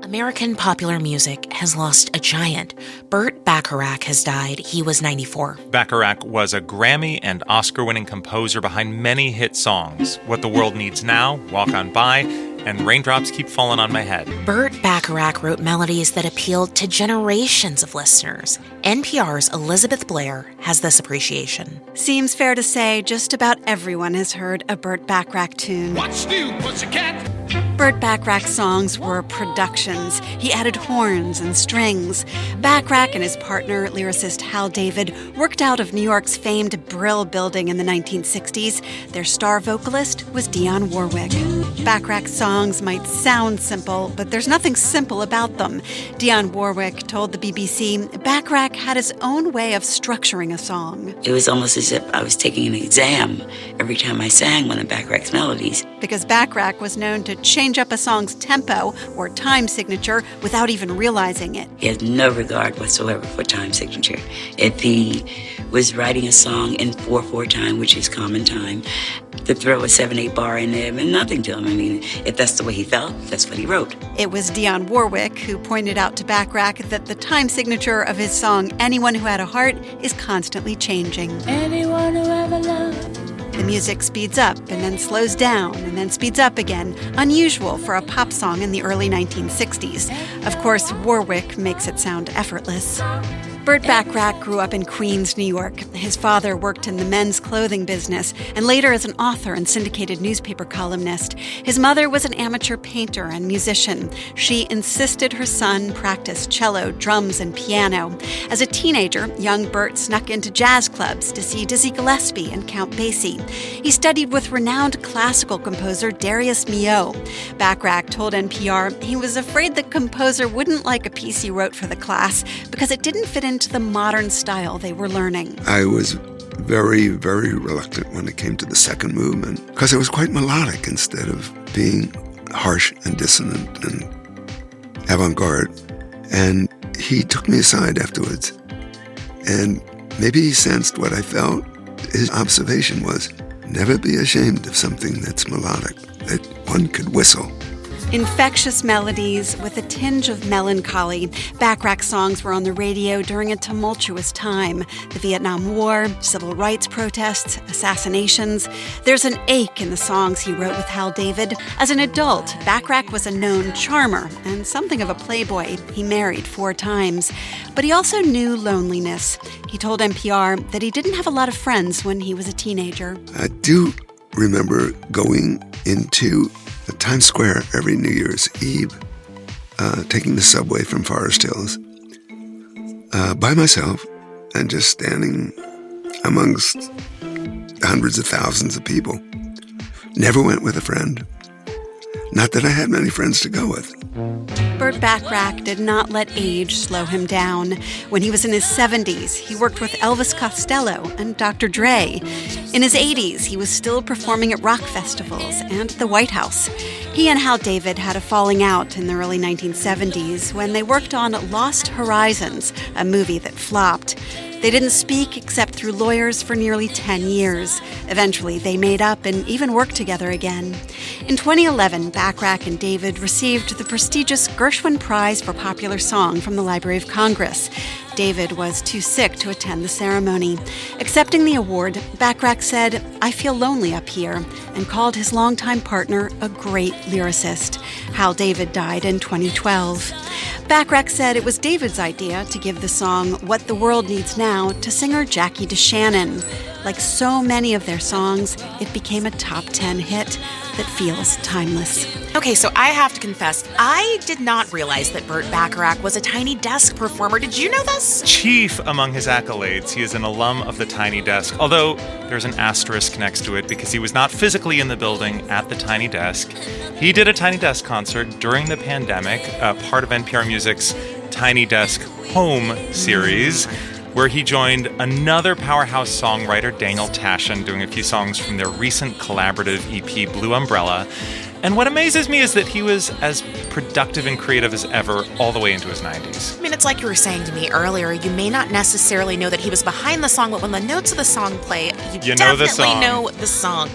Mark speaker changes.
Speaker 1: American popular music has lost a giant. Burt Bacharach has died. He was 94.
Speaker 2: Bacharach was a Grammy and Oscar-winning composer behind many hit songs. What the World Needs Now, Walk On By, and Raindrops Keep Falling on My Head.
Speaker 1: Burt Bacharach wrote melodies that appealed to generations of listeners. NPR's Elizabeth Blair has this appreciation.
Speaker 3: Seems fair to say just about everyone has heard a Burt Bacharach tune.
Speaker 4: What's new, pussycat?
Speaker 3: Burt Bacharach's songs were productions. He added horns and strings. Bacharach and his partner, lyricist Hal David, worked out of New York's famed Brill Building in the 1960s. Their star vocalist was Dionne Warwick. Bacharach's songs might sound simple, but there's nothing simple about them. Dionne Warwick told the BBC Bacharach had his own way of structuring a song.
Speaker 5: It was almost as if I was taking an exam every time I sang one of Bacharach's melodies.
Speaker 3: Because Bacharach was known to change up a song's tempo or time signature without even realizing it.
Speaker 5: He had no regard whatsoever for time signature. If he was writing a song in 4/4 time, which is common time, to throw a 7/8 bar in there meant nothing to him. I mean, if that's the way he felt, that's what he wrote.
Speaker 3: It was Dionne Warwick who pointed out to Bacharach that the time signature of his song Anyone Who Had a Heart is constantly changing.
Speaker 6: Anyone who ever loved.
Speaker 3: The music speeds up and then slows down and then speeds up again, unusual for a pop song in the early 1960s. Of course, Warwick makes it sound effortless. Burt Bacharach grew up in Queens, New York. His father worked in the men's clothing business and later as an author and syndicated newspaper columnist. His mother was an amateur painter and musician. She insisted her son practice cello, drums, and piano. As a teenager, young Burt snuck into jazz clubs to see Dizzy Gillespie and Count Basie. He studied with renowned classical composer Darius Milhaud. Bacharach told NPR he was afraid the composer wouldn't like a piece he wrote for the class because it didn't fit into the modern style they were learning.
Speaker 7: I was very, very reluctant when it came to the second movement because it was quite melodic instead of being harsh and dissonant and avant-garde. And he took me aside afterwards. And maybe he sensed what I felt. His observation was, never be ashamed of something that's melodic, that one could whistle.
Speaker 3: Infectious melodies with a tinge of melancholy. Bacharach songs were on the radio during a tumultuous time. The Vietnam War, civil rights protests, assassinations. There's an ache in the songs he wrote with Hal David. As an adult, Bacharach was a known charmer and something of a playboy. He married 4 times. But he also knew loneliness. He told NPR that he didn't have a lot of friends when he was a teenager.
Speaker 7: I do remember going into Times Square every New Year's Eve, taking the subway from Forest Hills by myself and just standing amongst hundreds of thousands of people. Never went with a friend. Not that I had many friends to go with.
Speaker 3: Burt Bacharach did not let age slow him down. When he was in his 70s, he worked with Elvis Costello and Dr. Dre. In his 80s, he was still performing at rock festivals and the White House. He and Hal David had a falling out in the early 1970s when they worked on Lost Horizons, a movie that flopped. They didn't speak except through lawyers for nearly 10 years. Eventually, they made up and even worked together again. In 2011, Bacharach and David received the prestigious Gershwin Prize for Popular Song from the Library of Congress. David was too sick to attend the ceremony. Accepting the award, Bacharach said, "I feel lonely up here," and called his longtime partner a great lyricist. Hal David died in 2012. Bacharach said it was David's idea to give the song What the World Needs Now to singer Jackie DeShannon. Like so many of their songs, it became a top 10 hit that feels timeless.
Speaker 1: Okay, so I have to confess, I did not realize that Burt Bacharach was a Tiny Desk performer. Did you know this?
Speaker 2: Chief among his accolades, he is an alum of the Tiny Desk, although there's an asterisk next to it because he was not physically in the building at the Tiny Desk. He did a Tiny Desk concert during the pandemic, part of NPR Music's Tiny Desk Home series, where he joined another powerhouse songwriter, Daniel Tashin, doing a few songs from their recent collaborative EP, Blue Umbrella. And what amazes me is that he was as productive and creative as ever all the way into his 90s.
Speaker 1: I mean, it's like you were saying to me earlier, you may not necessarily know that he was behind the song, but when the notes of the song play, you
Speaker 2: know the
Speaker 1: definitely
Speaker 2: song.
Speaker 1: know the song.